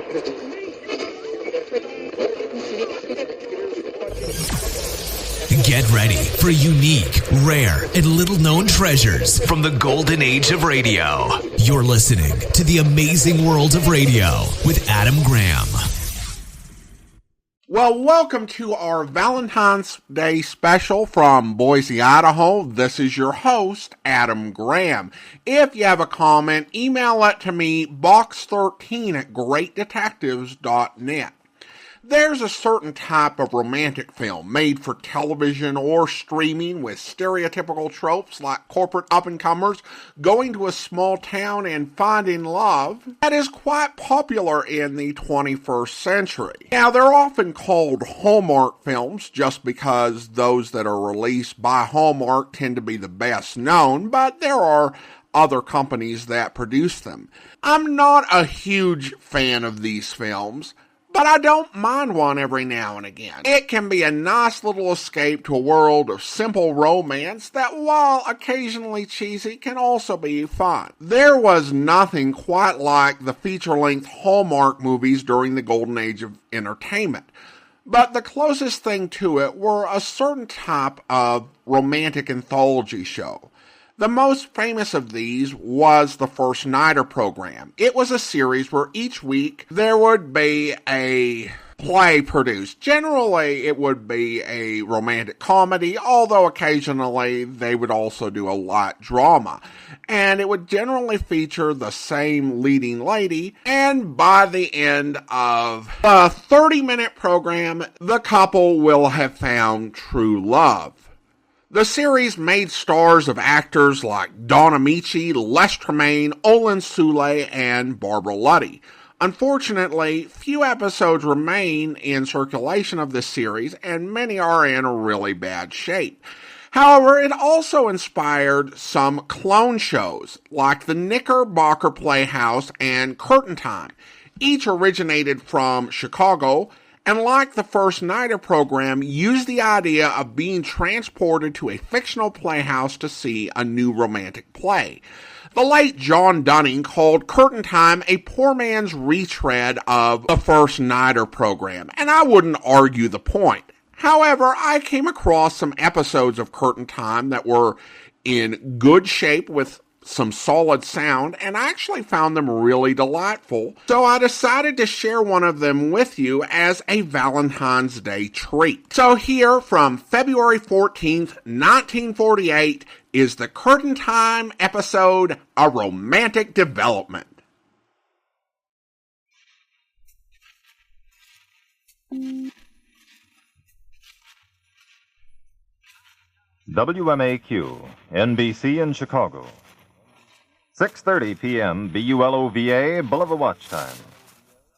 Get ready for unique, rare, and little-known treasures from the golden age of radio. You're listening to The Amazing World of Radio with Adam Graham. Well, welcome to our Valentine's Day special from Boise, Idaho. This is your host, Adam Graham. If you have a comment, email it to me, box13@greatdetectives.net. There's a certain type of romantic film made for television or streaming with stereotypical tropes like corporate up-and-comers going to a small town and finding love that is quite popular in the 21st century. Now, they're often called Hallmark films just because those that are released by Hallmark tend to be the best known, but there are other companies that produce them. I'm not a huge fan of these films, but I don't mind one every now and again. It can be a nice little escape to a world of simple romance that, while occasionally cheesy, can also be fun. There was nothing quite like the feature-length Hallmark movies during the golden age of entertainment, but the closest thing to it were a certain type of romantic anthology show. The most famous of these was the First Nighter program. It was a series where each week there would be a play produced. Generally, it would be a romantic comedy, although occasionally they would also do a light drama. And it would generally feature the same leading lady, and by the end of the 30-minute program, the couple will have found true love. The series made stars of actors like Don Amici, Les Tremayne, Olin Soule, and Barbara Luddy. Unfortunately, few episodes remain in circulation of this series, and many are in really bad shape. However, it also inspired some clone shows, like the Knickerbocker Playhouse and Curtain Time. Each originated from Chicago, and like the First Nighter program, used the idea of being transported to a fictional playhouse to see a new romantic play. The late John Dunning called Curtain Time a poor man's retread of the First Nighter program, and I wouldn't argue the point. However, I came across some episodes of Curtain Time that were in good shape with some solid sound, and I actually found them really delightful, so I decided to share one of them with you as a Valentine's Day treat. So here, from February 14th, 1948, is the Curtain Time episode, A Romantic Development. WMAQ, NBC in Chicago. 6:30 p.m. BULOVA, Bulova Watch Time.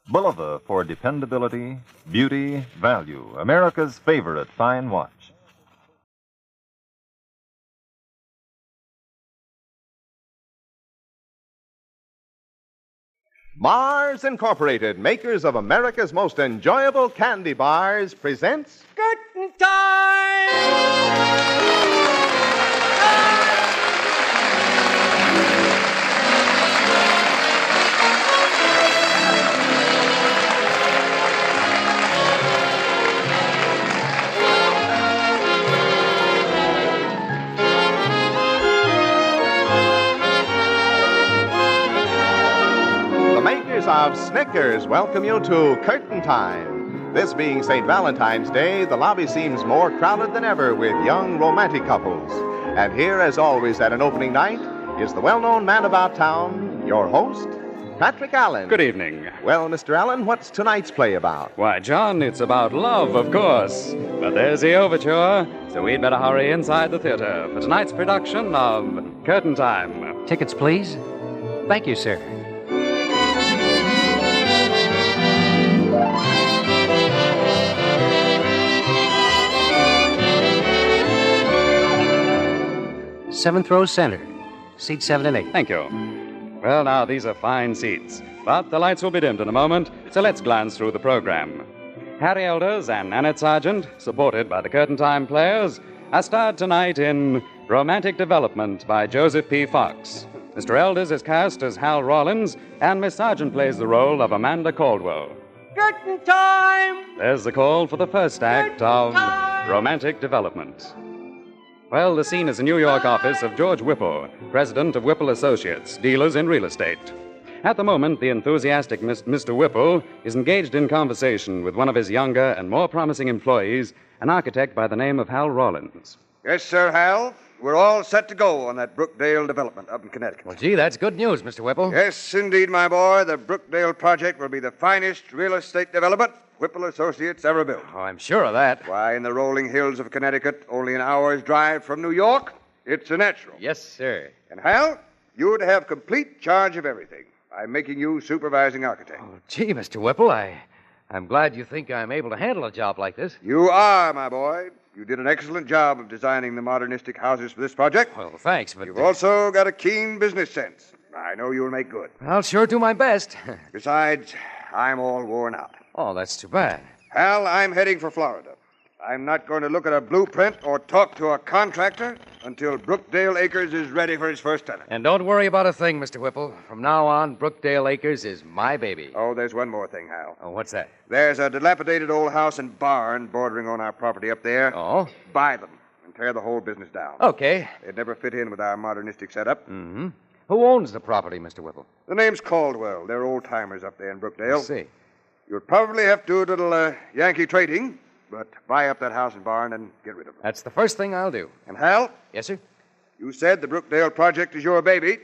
Bulova for dependability, beauty, value. America's favorite fine watch. Mars Incorporated, makers of America's most enjoyable candy bars, presents Curtain Time! Of Snickers welcome you to Curtain Time. This being St. Valentine's Day, the lobby seems more crowded than ever with young romantic couples. And here, as always at an opening night, is the well-known man about town, your host, Patrick Allen. Good evening. Well, Mr. Allen, what's tonight's play about? Why, John, it's about love, of course. But there's the overture, so we'd better hurry inside the theater for tonight's production of Curtain Time. Tickets, please. Thank you, sir. Seventh row center. Seats 7 and 8. Thank you. Well, now, these are fine seats, but the lights will be dimmed in a moment, so let's glance through the program. Harry Elders and Nannette Sargent, supported by the Curtain Time players, are starred tonight in Romantic Development by Joseph P. Fox. Mr. Elders is cast as Hal Rawlins, and Miss Sargent plays the role of Amanda Caldwell. Curtain time! There's the call for the first act of Romantic Development. Well, the scene is the New York office of George Whipple, president of Whipple Associates, dealers in real estate. At the moment, the enthusiastic Mr. Whipple is engaged in conversation with one of his younger and more promising employees, an architect by the name of Hal Rawlins. Yes, sir, Hal. We're all set to go on that Brookdale development up in Connecticut. Well, gee, that's good news, Mr. Whipple. Yes, indeed, my boy. The Brookdale project will be the finest real estate development Whipple Associates ever built. Oh, I'm sure of that. Why, in the rolling hills of Connecticut, only an hour's drive from New York, it's a natural. Yes, sir. And, Hal, you'd have complete charge of everything. I'm making you supervising architect. Oh, gee, Mr. Whipple, I'm glad you think I'm able to handle a job like this. You are, my boy. You did an excellent job of designing the modernistic houses for this project. Well, thanks, but... You've also got a keen business sense. I know you'll make good. I'll sure do my best. Besides, I'm all worn out. Oh, that's too bad. Hal, I'm heading for Florida. I'm not going to look at a blueprint or talk to a contractor until Brookdale Acres is ready for his first tenant. And don't worry about a thing, Mr. Whipple. From now on, Brookdale Acres is my baby. Oh, there's one more thing, Hal. Oh, what's that? There's a dilapidated old house and barn bordering on our property up there. Oh? Buy them and tear the whole business down. Okay. They'd never fit in with our modernistic setup. Mm-hmm. Who owns the property, Mr. Whipple? The name's Caldwell. They're old-timers up there in Brookdale. I see. You'll probably have to do a little Yankee trading, but buy up that house and barn and get rid of them. That's the first thing I'll do. And, Hal? Yes, sir? You said the Brookdale project is your baby.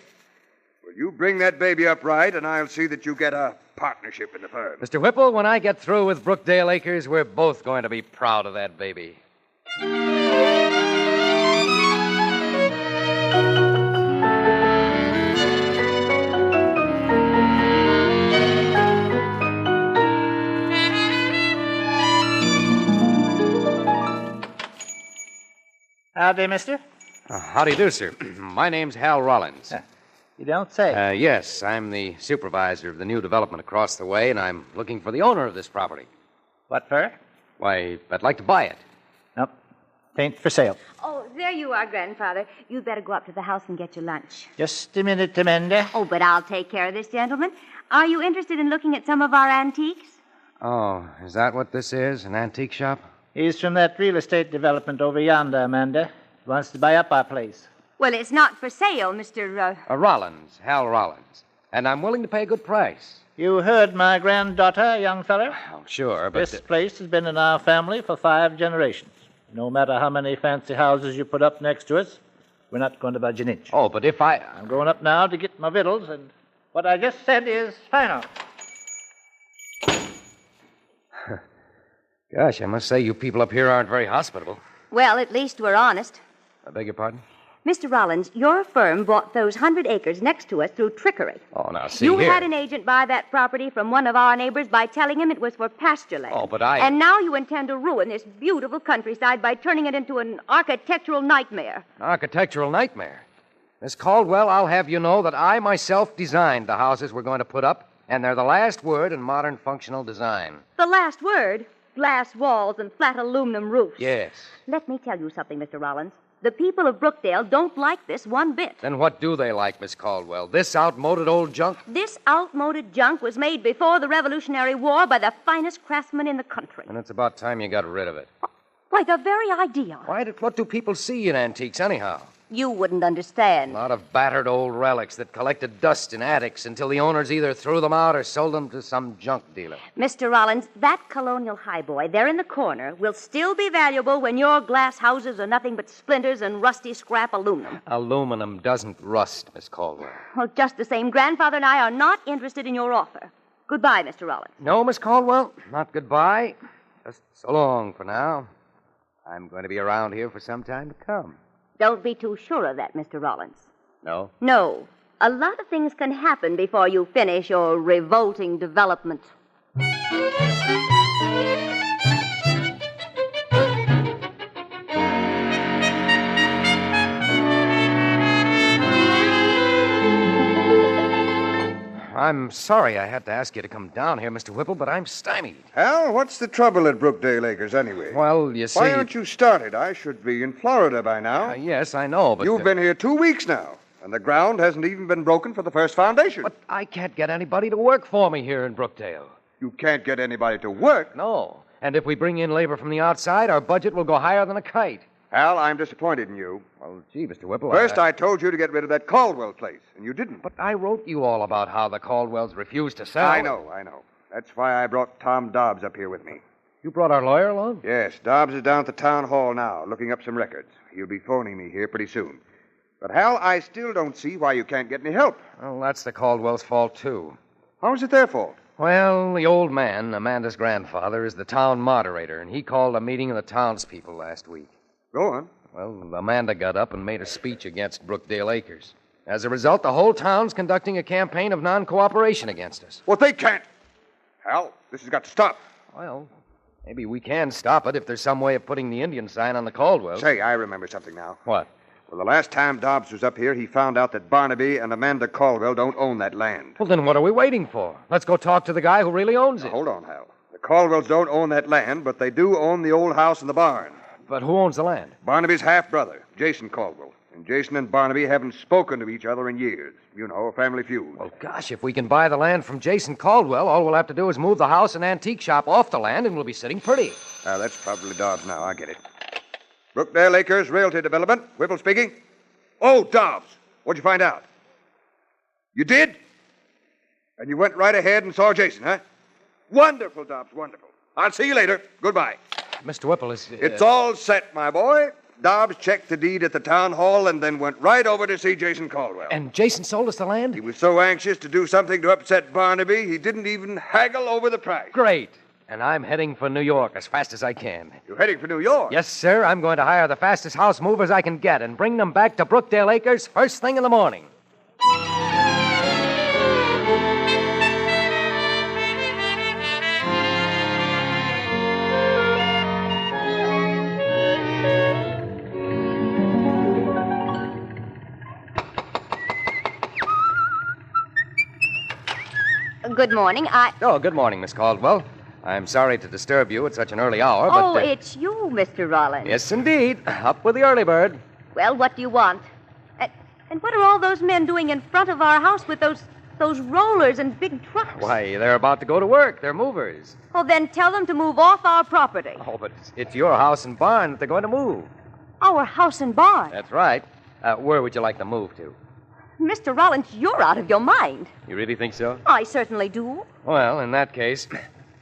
Well, you bring that baby up right, and I'll see that you get a partnership in the firm. Mr. Whipple, when I get through with Brookdale Acres, we're both going to be proud of that baby. Howdy, mister. How do you do, sir? My name's Hal Rawlins. You don't say. Yes, I'm the supervisor of the new development across the way, and I'm looking for the owner of this property. What for? Why, I'd like to buy it. Nope. Tain't for sale. Oh, there you are, Grandfather. You'd better go up to the house and get your lunch. Just a minute, Amanda. Oh, but I'll take care of this, gentleman. Are you interested in looking at some of our antiques? Oh, is that what this is, an antique shop? He's from that real estate development over yonder, Amanda. He wants to buy up our place. Well, it's not for sale, Mr. Rollins, Hal Rollins. And I'm willing to pay a good price. You heard my granddaughter, young feller? Oh, sure, but... This place has been in our family for 5 generations. No matter how many fancy houses you put up next to us, we're not going to budge an inch. Oh, but if I... I'm going up now to get my victuals, and what I just said is final. Gosh, I must say you people up here aren't very hospitable. Well, at least we're honest. I beg your pardon? Mr. Rollins, your firm bought those 100 acres next to us through trickery. Oh, now, see you here. had an agent buy that property from one of our neighbors by telling him it was for pasture land. Oh, but I... And now you intend to ruin this beautiful countryside by turning it into an architectural nightmare. An architectural nightmare? Miss Caldwell, I'll have you know that I myself designed the houses we're going to put up, and they're the last word in modern functional design. The last word? Glass walls and flat aluminum roofs. Yes. Let me tell you something, Mr. Rollins. The people of Brookdale don't like this one bit. Then what do they like, Miss Caldwell? This outmoded old junk? This outmoded junk was made before the Revolutionary War by the finest craftsmen in the country. And it's about time you got rid of it. Why, the very idea. What do people see in antiques, anyhow? You wouldn't understand. A lot of battered old relics that collected dust in attics until the owners either threw them out or sold them to some junk dealer. Mr. Rollins, that colonial highboy there in the corner will still be valuable when your glass houses are nothing but splinters and rusty scrap aluminum. Aluminum doesn't rust, Miss Caldwell. Well, just the same, Grandfather and I are not interested in your offer. Goodbye, Mr. Rollins. No, Miss Caldwell, not goodbye. Just so long for now. I'm going to be around here for some time to come. Don't be too sure of that, Mr. Rollins. No? No. A lot of things can happen before you finish your revolting development. I'm sorry I had to ask you to come down here, Mr. Whipple, but I'm stymied. Hal, what's the trouble at Brookdale Acres, anyway? Well, you see... Why aren't you started? I should be in Florida by now. Yes, I know, but... You've been here 2 weeks now, and the ground hasn't even been broken for the first foundation. But I can't get anybody to work for me here in Brookdale. You can't get anybody to work? No. And if we bring in labor from the outside, our budget will go higher than a kite. Hal, I'm disappointed in you. Well, gee, Mr. Whipple. First, I told you to get rid of that Caldwell place, and you didn't. But I wrote you all about how the Caldwells refused to sell. I know. That's why I brought Tom Dobbs up here with me. You brought our lawyer along? Yes, Dobbs is down at the town hall now, looking up some records. He'll be phoning me here pretty soon. But, Hal, I still don't see why you can't get any help. Well, that's the Caldwells' fault, too. How is it their fault? Well, the old man, Amanda's grandfather, is the town moderator, and he called a meeting of the townspeople last week. Go on. Well, Amanda got up and made a speech against Brookdale Acres. As a result, the whole town's conducting a campaign of non-cooperation against us. Well, they can't. Hal, this has got to stop. Well, maybe we can stop it if there's some way of putting the Indian sign on the Caldwells. Say, I remember something now. What? Well, the last time Dobbs was up here, he found out that Barnaby and Amanda Caldwell don't own that land. Well, then what are we waiting for? Let's go talk to the guy who really owns it. Now, hold on, Hal. The Caldwells don't own that land, but they do own the old house and the barn. But who owns the land? Barnaby's half-brother, Jason Caldwell. And Jason and Barnaby haven't spoken to each other in years. You know, a family feud. Well, gosh, if we can buy the land from Jason Caldwell, all we'll have to do is move the house and antique shop off the land, and we'll be sitting pretty. That's probably Dobbs now. I get it. Brookdale Acres Realty Development. Whipple speaking. Oh, Dobbs. What'd you find out? You did? And you went right ahead and saw Jason, huh? Wonderful, Dobbs, wonderful. I'll see you later. Goodbye. Mr. Whipple is... It's all set, my boy. Dobbs checked the deed at the town hall and then went right over to see Jason Caldwell. And Jason sold us the land? He was so anxious to do something to upset Barnaby, he didn't even haggle over the price. Great. And I'm heading for New York as fast as I can. You're heading for New York? Yes, sir. I'm going to hire the fastest house movers I can get and bring them back to Brookdale Acres first thing in the morning. Good morning. Oh, good morning, Miss Caldwell. I'm sorry to disturb you at such an early hour, but... Oh, it's you, Mr. Rollins. Yes, indeed. Up with the early bird. Well, what do you want? And what are all those men doing in front of our house with those rollers and big trucks? Why, they're about to go to work. They're movers. Oh, then tell them to move off our property. Oh, but it's your house and barn that they're going to move. Our house and barn? That's right. Where would you like to move to? Mr. Rollins, you're out of your mind. You really think so? I certainly do. Well, in that case...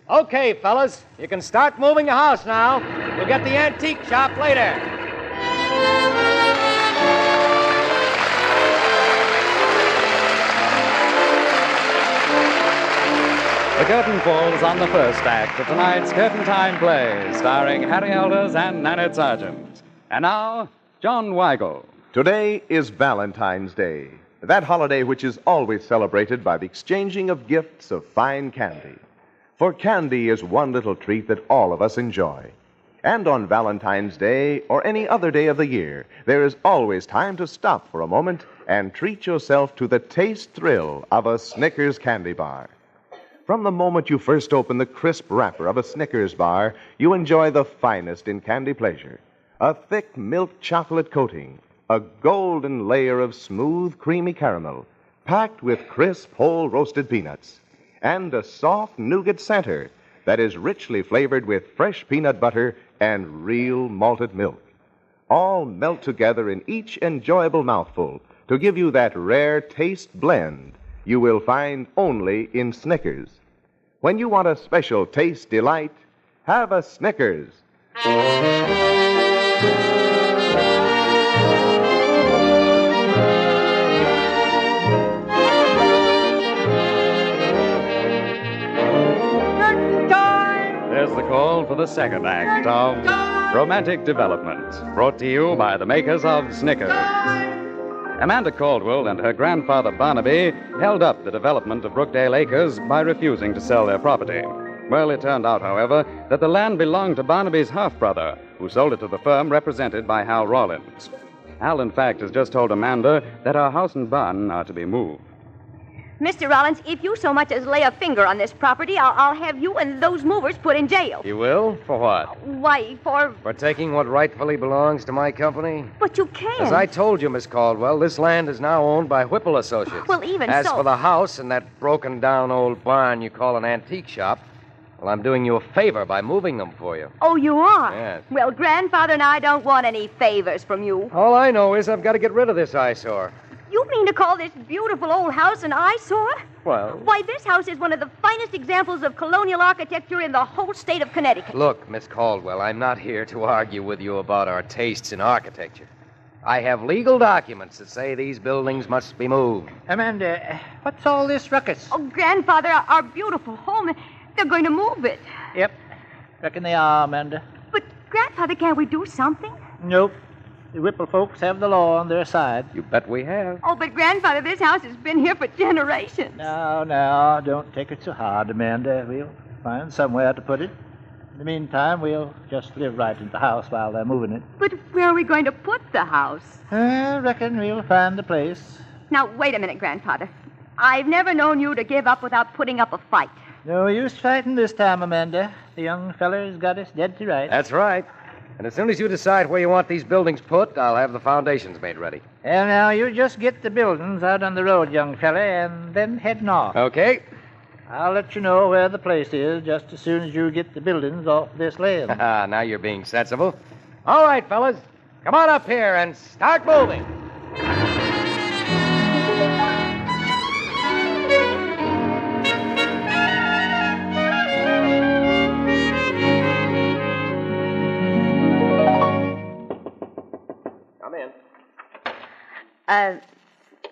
Okay, fellas, you can start moving your house now. We'll get the antique shop later. The curtain falls on the first act of tonight's Curtain Time play, starring Harry Elders and Nannette Sargent. And now, John Weigel. Today is Valentine's Day, that holiday which is always celebrated by the exchanging of gifts of fine candy. For candy is one little treat that all of us enjoy. And on Valentine's Day or any other day of the year, there is always time to stop for a moment and treat yourself to the taste thrill of a Snickers candy bar. From the moment you first open the crisp wrapper of a Snickers bar, you enjoy the finest in candy pleasure. A thick milk chocolate coating, a golden layer of smooth, creamy caramel, packed with crisp, whole roasted peanuts, and a soft nougat center that is richly flavored with fresh peanut butter and real malted milk. All melt together in each enjoyable mouthful to give you that rare taste blend you will find only in Snickers. When you want a special taste delight, have a Snickers. There's the call for the second act of Romantic Development, brought to you by the makers of Snickers. Amanda Caldwell and her grandfather Barnaby held up the development of Brookdale Acres by refusing to sell their property. Well, it turned out, however, that the land belonged to Barnaby's half-brother, who sold it to the firm represented by Hal Rollins. Hal, in fact, has just told Amanda that our house and barn are to be moved. Mr. Rollins, if you so much as lay a finger on this property, I'll have you and those movers put in jail. You will? For what? Why, for taking what rightfully belongs to my company? But you can't. As I told you, Miss Caldwell, this land is now owned by Whipple Associates. Well, even As so... for the house and that broken-down old barn you call an antique shop, well, I'm doing you a favor by moving them for you. Oh, you are? Yes. Well, Grandfather and I don't want any favors from you. All I know is I've got to get rid of this eyesore. You mean to call this beautiful old house an eyesore? Well... Why, this house is one of the finest examples of colonial architecture in the whole state of Connecticut. Look, Miss Caldwell, I'm not here to argue with you about our tastes in architecture. I have legal documents that say these buildings must be moved. Amanda, what's all this ruckus? Oh, Grandfather, our beautiful home, they're going to move it. Yep. Reckon they are, Amanda. But, Grandfather, can't we do something? Nope. The Whipple folks have the law on their side. You bet we have. Oh, but, Grandfather, this house has been here for generations. Now, don't take it so hard, Amanda. We'll find somewhere to put it. In the meantime, we'll just live right in the house while they're moving it. But where are we going to put the house? I reckon we'll find the place. Now, wait a minute, Grandfather. I've never known you to give up without putting up a fight. No use fighting this time, Amanda. The young feller's got us dead to rights. That's right. And as soon as you decide where you want these buildings put, I'll have the foundations made ready. And now you just get the buildings out on the road, young fella, and then head north. Okay. I'll let you know where the place is just as soon as you get the buildings off this land. Now you're being sensible. All right, fellas. Come on up here and start moving.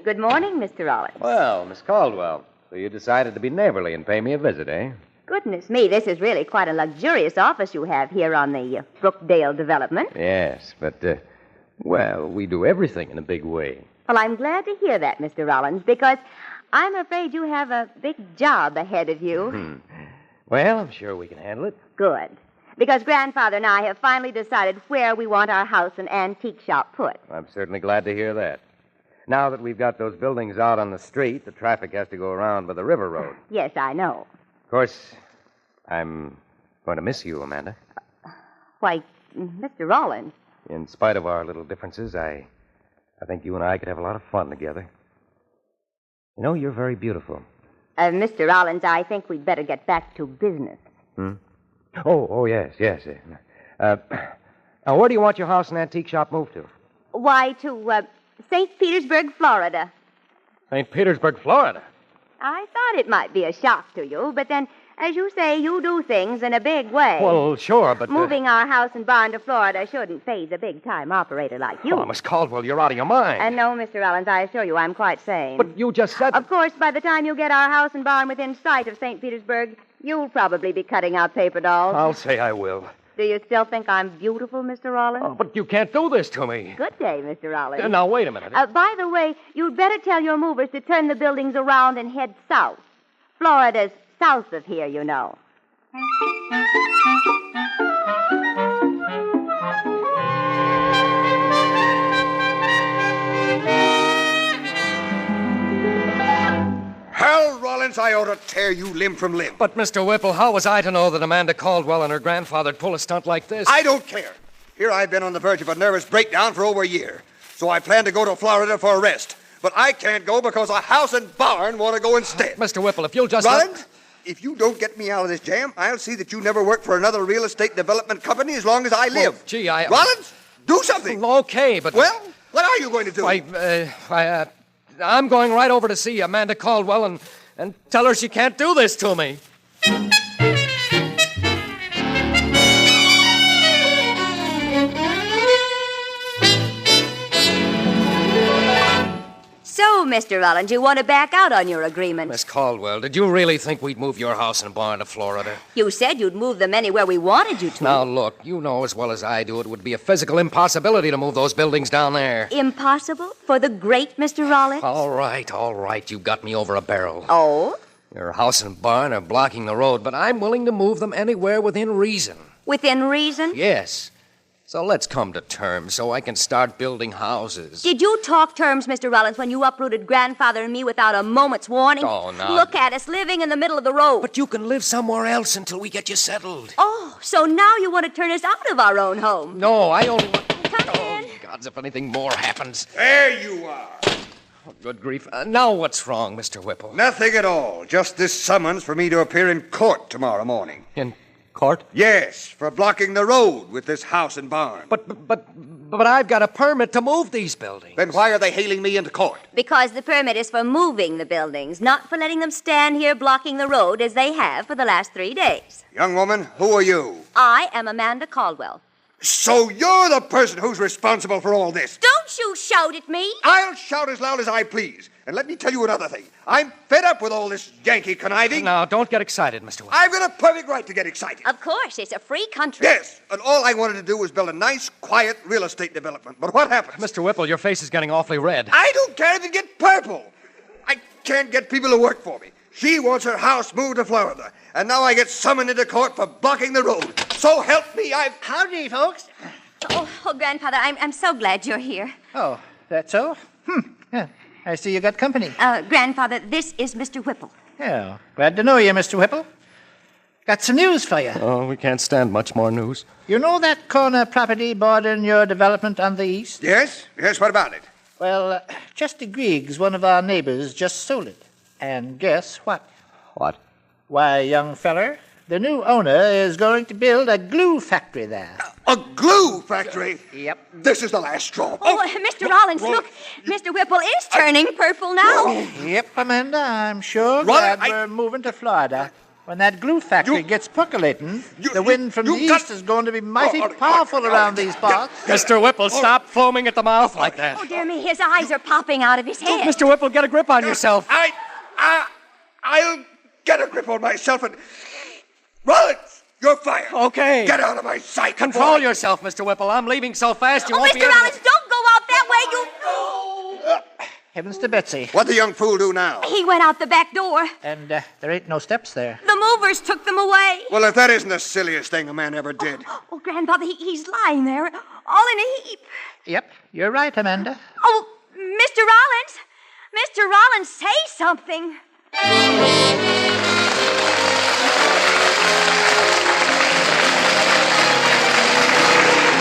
Good morning, Mr. Rollins. Well, Miss Caldwell, so you decided to be neighborly and pay me a visit, eh? Goodness me, this is really quite a luxurious office you have here on the Brookdale development. Yes, but, well, we do everything in a big way. Well, I'm glad to hear that, Mr. Rollins, because I'm afraid you have a big job ahead of you. Well, I'm sure we can handle it. Good. Because Grandfather and I have finally decided where we want our house and antique shop put. I'm certainly glad to hear that. Now that we've got those buildings out on the street, the traffic has to go around by the river road. Yes, I know. Of course, I'm going to miss you, Amanda. Why, Mr. Rollins. In spite of our little differences, I think you and I could have a lot of fun together. You know, you're very beautiful. Mr. Rollins, I think we'd better get back to business. Oh, yes. Now, where do you want your house and antique shop moved to? Why, to St. Petersburg, Florida. St. Petersburg, Florida? I thought it might be a shock to you, but then, as you say, you do things in a big way. Well, sure, but... Moving our house and barn to Florida shouldn't faze a big-time operator like you. Oh, Miss Caldwell, you're out of your mind. And no, Mr. Rollins, I assure you I'm quite sane. But you just said... Of course, by the time you get our house and barn within sight of St. Petersburg, you'll probably be cutting out paper dolls. I'll say I will. Do you still think I'm beautiful, Mr. Rollins? Oh, but you can't do this to me. Good day, Mr. Rollins. Now, wait a minute. By the way, you'd better tell your movers to turn the buildings around and head south. Florida's south of here, you know. Hal Rollins, I ought to tear you limb from limb. But, Mr. Whipple, how was I to know that Amanda Caldwell and her grandfather'd pull a stunt like this? I don't care. Here I've been on the verge of a nervous breakdown for over a year. So I plan to go to Florida for a rest. But I can't go because a house and barn want to go instead. Mr. Whipple, if you'll just... Rollins, if you don't get me out of this jam, I'll see that you never work for another real estate development company as long as I live. Oh, gee, I... Rollins, do something. Okay, but... Well, what are you going to do? I'm going right over to see Amanda Caldwell and tell her she can't do this to me. So, Mr. Rollins, you want to back out on your agreement? Miss Caldwell, did you really think we'd move your house and barn to Florida? You said you'd move them anywhere we wanted you to. Now, look, you know as well as I do it would be a physical impossibility to move those buildings down there. Impossible? For the great Mr. Rollins? All right, you got me over a barrel. Oh? Your house and barn are blocking the road, but I'm willing to move them anywhere within reason. Within reason? Yes. So let's come to terms so I can start building houses. Did you talk terms, Mr. Rollins, when you uprooted Grandfather and me without a moment's warning? Oh, no. Look at us, living in the middle of the road. But you can live somewhere else until we get you settled. Oh, so now you want to turn us out of our own home? No, I only want... Come in. Gods, if anything more happens. There you are. Oh, good grief. Now what's wrong, Mr. Whipple? Nothing at all. Just this summons for me to appear in court tomorrow morning. In court? Yes, for blocking the road with this house and barn. But I've got a permit to move these buildings. Then why are they hailing me into court? Because the permit is for moving the buildings, not for letting them stand here blocking the road as they have for the last 3 days. Young woman, who are you? I am Amanda Caldwell. So you're the person who's responsible for all this. Don't you shout at me. I'll shout as loud as I please. And let me tell you another thing. I'm fed up with all this Yankee conniving. Now, don't get excited, Mr. Whipple. I've got a perfect right to get excited. Of course, it's a free country. Yes, and all I wanted to do was build a nice, quiet real estate development. But what happens? Mr. Whipple, your face is getting awfully red. I don't care if it gets purple. I can't get people to work for me. She wants her house moved to Florida. And now I get summoned into court for blocking the road. So help me, Howdy, folks. Oh, Grandfather, I'm so glad you're here. Oh, that's so? Yeah, I see you got company. Grandfather, this is Mr. Whipple. Oh, glad to know you, Mr. Whipple. Got some news for you. Oh, we can't stand much more news. You know that corner property bordering your development on the east? Yes? Yes, what about it? Well, Chester Griggs, one of our neighbors, just sold it. And guess what? What? Why, young feller, the new owner is going to build a glue factory there. A glue factory? Yep. This is the last straw. Mr. Rollins, look. Mr. Whipple is turning purple now. Yep, Amanda, I'm sure glad we're moving to Florida. When that glue factory gets percolating, the wind from the east is going to be mighty powerful around these parts. Mr. Whipple, stop foaming at the mouth like that. Oh, dear me, his eyes are popping out of his head. Mr. Whipple, get a grip on yourself. I'll get a grip on myself and... Rollins, you're fired. Okay. Get out of my sight. Control yourself, Mr. Whipple. I'm leaving so fast you won't be Mr. able Rollins, to... don't go out that way, you... Heavens to Betsy. What'd the young fool do now? He went out the back door. And there ain't no steps there. The movers took them away. Well, if that isn't the silliest thing a man ever did. Oh, Grandfather, he's lying there, all in a heap. Yep, you're right, Amanda. Oh, Mr. Rollins! Mr. Rollins, say something.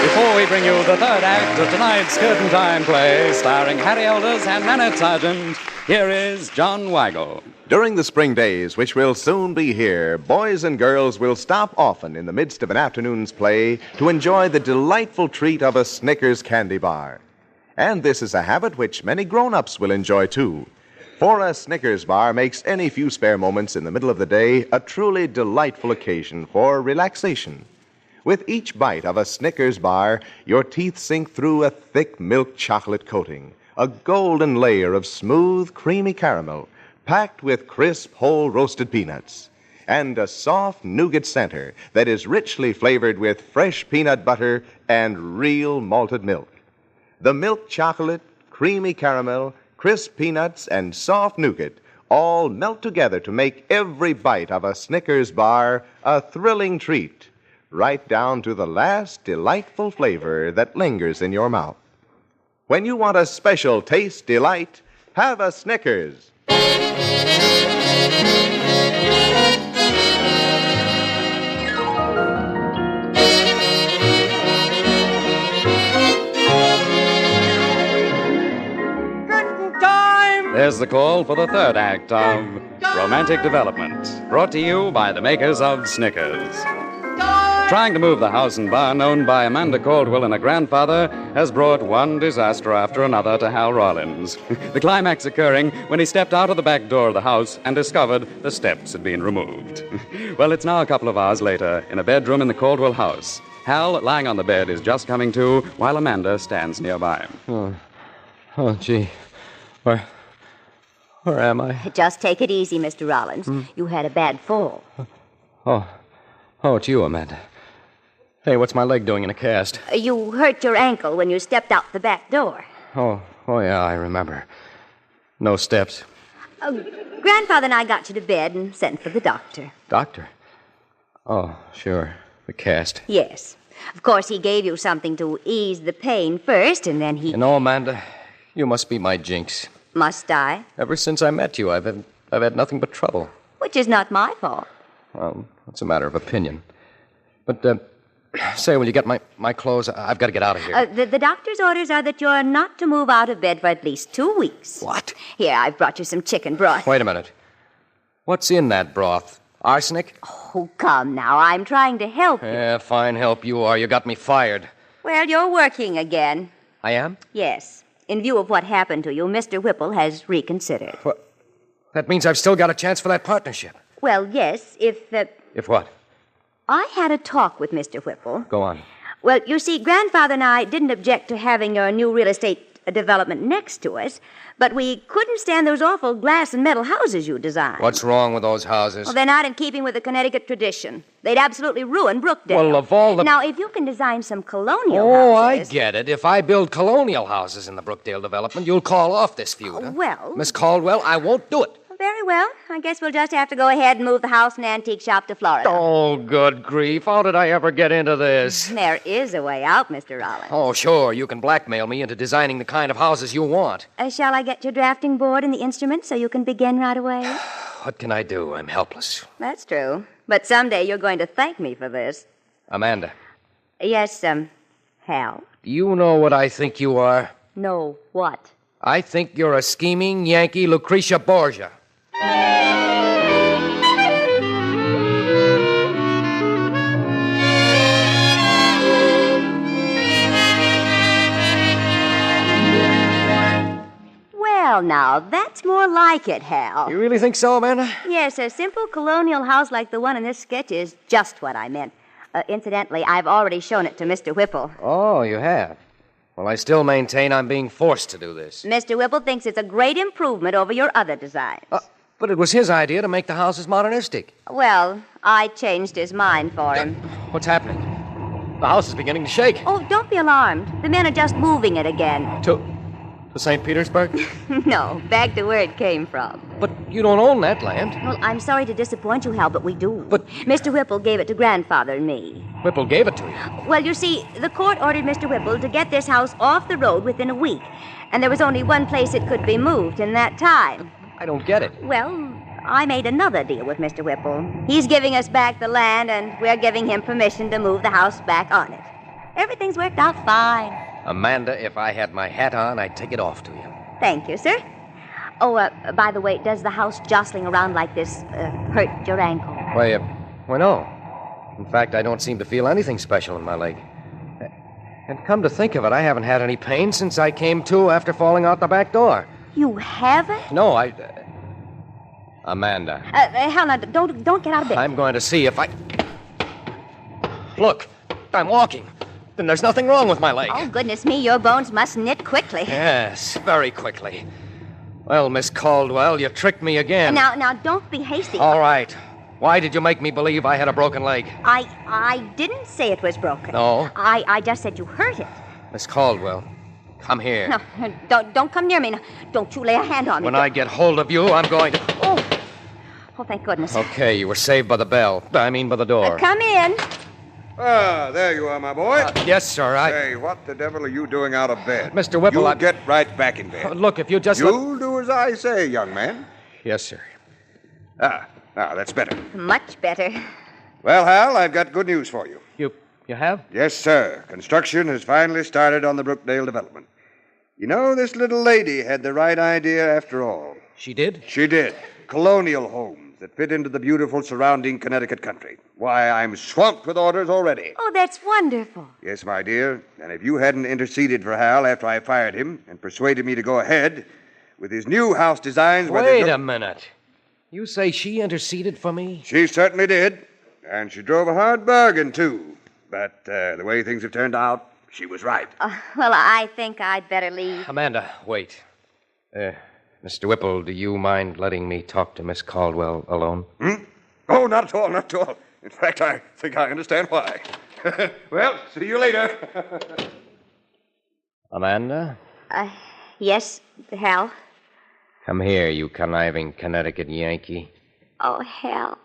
Before we bring you the third act of tonight's Curtain Time play, starring Harry Elders and Nannette Sargent, here is John Weigel. During the spring days, which will soon be here, boys and girls will stop often in the midst of an afternoon's play to enjoy the delightful treat of a Snickers candy bar. And this is a habit which many grown-ups will enjoy, too. For a Snickers bar makes any few spare moments in the middle of the day a truly delightful occasion for relaxation. With each bite of a Snickers bar, your teeth sink through a thick milk chocolate coating, a golden layer of smooth, creamy caramel, packed with crisp, whole roasted peanuts, and a soft nougat center that is richly flavored with fresh peanut butter and real malted milk. The milk chocolate, creamy caramel, crisp peanuts, and soft nougat all melt together to make every bite of a Snickers bar a thrilling treat, right down to the last delightful flavor that lingers in your mouth. When you want a special taste delight, have a Snickers. There's the call for the third act of Romantic Development, brought to you by the makers of Snickers. Trying to move the house and barn owned by Amanda Caldwell and her grandfather has brought one disaster after another to Hal Rollins. The climax occurring when he stepped out of the back door of the house and discovered the steps had been removed. Well, it's now a couple of hours later in a bedroom in the Caldwell house. Hal, lying on the bed, is just coming to while Amanda stands nearby. Oh, gee. Where am I? Just take it easy, Mr. Rollins. You had a bad fall. Oh, it's you, Amanda. Hey, what's my leg doing in a cast? You hurt your ankle when you stepped out the back door. Oh, yeah, I remember. No steps. Grandfather and I got you to bed and sent for the doctor. Doctor? Oh, sure. The cast. Yes. Of course, he gave you something to ease the pain first, and then he... You know, Amanda, you must be my jinx. Must I? Ever since I met you, I've had nothing but trouble. Which is not my fault. Well, it's a matter of opinion. But, say, will you get my clothes? I've got to get out of here. The doctor's orders are that you're not to move out of bed for at least 2 weeks. What? Here, I've brought you some chicken broth. Wait a minute. What's in that broth? Arsenic? Oh, come now. I'm trying to help you. Yeah, fine help you are. You got me fired. Well, you're working again. I am? Yes. In view of what happened to you, Mr. Whipple has reconsidered. What? That means I've still got a chance for that partnership. Well, yes, if... If what? I had a talk with Mr. Whipple. Go on. Well, you see, Grandfather and I didn't object to having your new real estate development next to us, but we couldn't stand those awful glass and metal houses you designed. What's wrong with those houses? Well, they're not in keeping with the Connecticut tradition. They'd absolutely ruin Brookdale. Well, of all the... Now, if you can design some colonial I houses... get it. If I build colonial houses in the Brookdale development, you'll call off this feud, huh? Well... Miss Caldwell, I won't do it. Very well. I guess we'll just have to go ahead and move the house and antique shop to Florida. Oh, good grief. How did I ever get into this? There is a way out, Mr. Rollins. Oh, sure. You can blackmail me into designing the kind of houses you want. Shall I get your drafting board and the instruments so you can begin right away? What can I do? I'm helpless. That's true. But someday you're going to thank me for this. Amanda. Yes, Hal? Do you know what I think you are? No, what? I think you're a scheming Yankee Lucretia Borgia. Well, now, that's more like it, Hal. You really think so, Amanda? Yes, a simple colonial house like the one in this sketch is just what I meant. Incidentally, I've already shown it to Mr. Whipple. Oh, you have? Well, I still maintain I'm being forced to do this. Mr. Whipple thinks it's a great improvement over your other designs. But it was his idea to make the houses modernistic. Well, I changed his mind for him. What's happening? The house is beginning to shake. Oh, don't be alarmed. The men are just moving it again. To St. Petersburg? No, back to where it came from. But you don't own that land. Well, I'm sorry to disappoint you, Hal, but we do. But... Mr. Whipple gave it to Grandfather and me. Whipple gave it to you? Well, you see, the court ordered Mr. Whipple to get this house off the road within a week. And there was only one place it could be moved in that time. I don't get it. Well, I made another deal with Mr. Whipple. He's giving us back the land, and we're giving him permission to move the house back on it. Everything's worked out fine. Amanda, if I had my hat on, I'd take it off to you. Thank you, sir. Oh, by the way, does the house jostling around like this hurt your ankle? Why, no. In fact, I don't seem to feel anything special in my leg. And come to think of it, I haven't had any pain since I came to after falling out the back door. You haven't? No, Amanda. Hal, now, don't get out of bed. I'm going to see if I... Look, I'm walking. Then there's nothing wrong with my leg. Oh, goodness me, your bones must knit quickly. Yes, very quickly. Well, Miss Caldwell, you tricked me again. Now, don't be hasty. All right. Why did you make me believe I had a broken leg? I didn't say it was broken. No? I just said you hurt it. Miss Caldwell, come here. No, don't come near me. Now, don't you lay a hand on me. When I get hold of you, I'm going to... Oh, thank goodness. Okay, you were saved by the bell. I mean by the door. Come in. There you are, my boy. Yes, sir, Say, what the devil are you doing out of bed? Mr. Whipple, You get right back in bed. Look, if you just... You'll do as I say, young man. Yes, sir. Now, that's better. Much better. Well, Hal, I've got good news for you. You have? Yes, sir. Construction has finally started on the Brookdale development. You know, this little lady had the right idea after all. She did? She did. Colonial homes that fit into the beautiful surrounding Connecticut country. Why, I'm swamped with orders already. Oh, that's wonderful. Yes, my dear. And if you hadn't interceded for Hal after I fired him and persuaded me to go ahead with his new house designs... Wait a minute. You say she interceded for me? She certainly did. And she drove a hard bargain, too. But the way things have turned out, she was right. Well, I think I'd better leave. Amanda, wait. Mr. Whipple, do you mind letting me talk to Miss Caldwell alone? Oh, not at all, not at all. In fact, I think I understand why. Well, see you later. Amanda? Yes, Hal? Come here, you conniving Connecticut Yankee. Oh, Hal.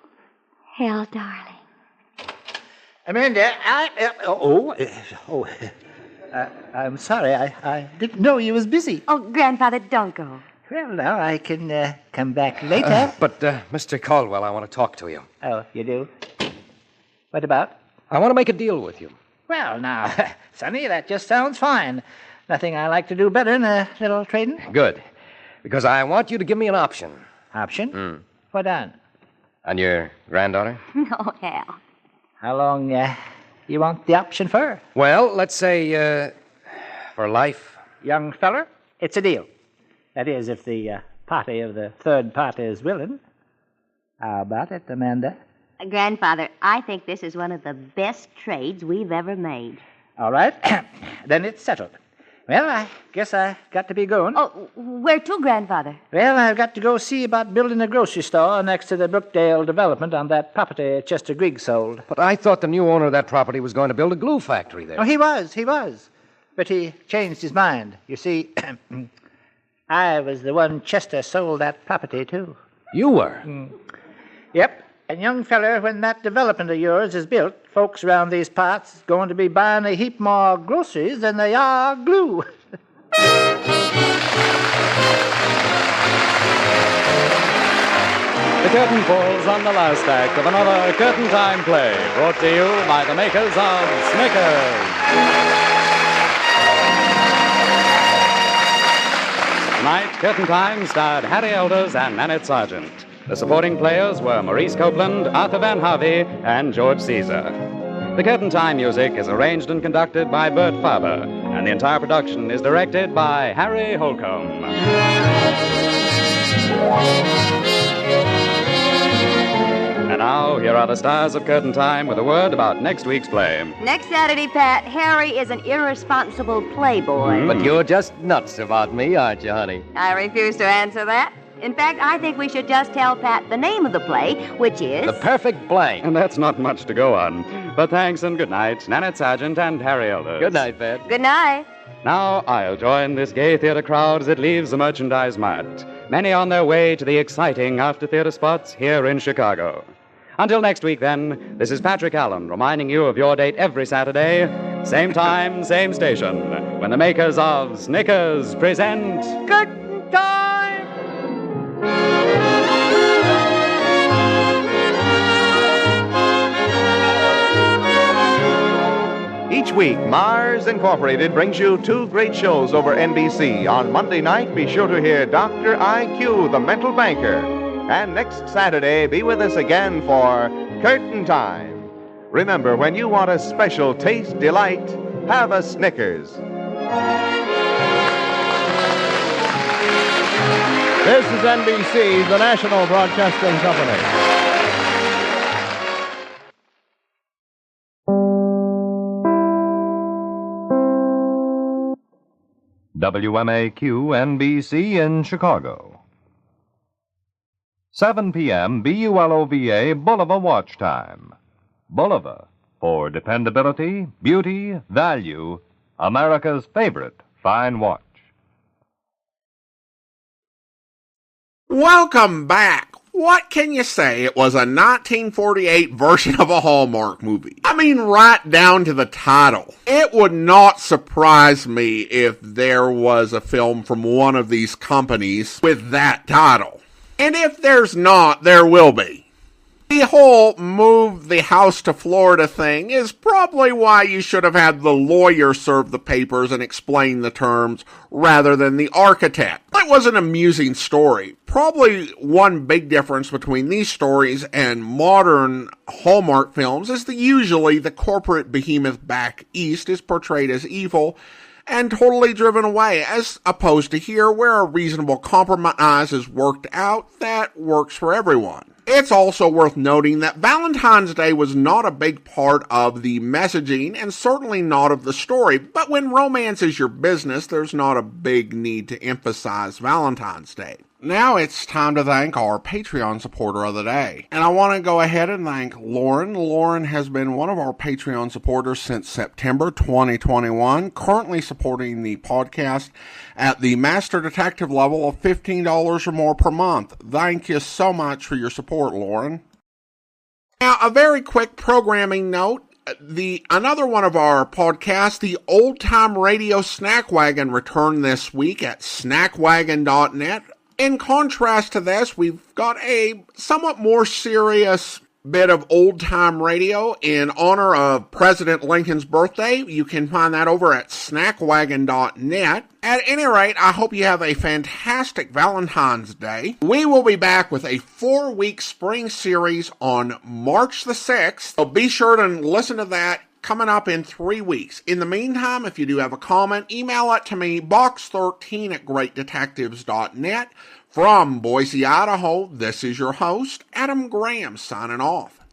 Hal, darling. Amanda, I'm sorry. I didn't know you was busy. Oh, Grandfather, don't go. Well, now I can come back later. But, Mr. Caldwell, I want to talk to you. Oh, you do? What about? I want to make a deal with you. Well, now, Sonny, that just sounds fine. Nothing I like to do better than a little trading. Good. Because I want you to give me an option. Option? What on? On your granddaughter? Oh, hell. How long you want the option for? Well, let's say, for life. Young feller, it's a deal. That is, if the party of the third party is willing. How about it, Amanda? Grandfather, I think this is one of the best trades we've ever made. All right. Then it's settled. Well, I guess I got to be going. Oh, where to, Grandfather? Well, I've got to go see about building a grocery store next to the Brookdale development on that property Chester Griggs sold. But I thought the new owner of that property was going to build a glue factory there. Oh, he was. But he changed his mind. You see, I was the one Chester sold that property to. You were? Yep. And young feller, when that development of yours is built, folks around these parts is going to be buying a heap more groceries than they are glue. The curtain falls on the last act of another Curtain Time play, brought to you by the makers of Snickers. Tonight, Curtain Time starred Harry Elders and Nannette Sargent. The supporting players were Maurice Copeland, Arthur Van Harvey, and George Caesar. The Curtain Time music is arranged and conducted by Bert Faber, and the entire production is directed by Harry Holcomb. And now, here are the stars of Curtain Time with a word about next week's play. Next Saturday, Pat, Harry is an irresponsible playboy. But you're just nuts about me, aren't you, honey? I refuse to answer that. In fact, I think we should just tell Pat the name of the play, which is... The Perfect Blank. And that's not much to go on. But thanks and good night, Nannette Sargent and Harry Elders. Good night, Pat. Good night. Now I'll join this gay theater crowd as it leaves the Merchandise Mart, many on their way to the exciting after-theater spots here in Chicago. Until next week, then, this is Patrick Allen reminding you of your date every Saturday, same time, same station, when the makers of Snickers present... Curtain Time! Each week, Mars Incorporated brings you two great shows over NBC. On Monday night, be sure to hear Dr. IQ, the Mental Banker. And next Saturday, be with us again for Curtain Time. Remember, when you want a special taste delight, have a Snickers. This is NBC, the National Broadcasting Company. WMAQ-NBC in Chicago. 7 p.m. BULOVA Bulova Watch Time. Bulova, for dependability, beauty, value, America's favorite fine watch. Welcome back. What can you say? It was a 1948 version of a Hallmark movie. I mean, right down to the title. It would not surprise me if there was a film from one of these companies with that title. And if there's not, there will be. The whole move the house to Florida thing is probably why you should have had the lawyer serve the papers and explain the terms rather than the architect. It was an amusing story. Probably one big difference between these stories and modern Hallmark films is that usually the corporate behemoth back east is portrayed as evil and totally driven away, as opposed to here where a reasonable compromise is worked out that works for everyone. It's also worth noting that Valentine's Day was not a big part of the messaging and certainly not of the story, but when romance is your business, there's not a big need to emphasize Valentine's Day. Now it's time to thank our Patreon supporter of the day. And I want to go ahead and thank Lauren. Lauren has been one of our Patreon supporters since September 2021, currently supporting the podcast at the Master Detective level of $15 or more per month. Thank you so much for your support, Lauren. Now, a very quick programming note. Another one of our podcasts, the Old Time Radio Snack Wagon, returned this week at snackwagon.net. In contrast to this, we've got a somewhat more serious bit of old time radio in honor of President Lincoln's birthday. You can find that over at snackwagon.net. At any rate, I hope you have a fantastic Valentine's Day. We will be back with a 4-week spring series on March the 6th. So be sure to listen to that coming up in 3 weeks. In the meantime, if you do have a comment, email it to me, box13@greatdetectives.net. From Boise, Idaho, this is your host, Adam Graham, signing off.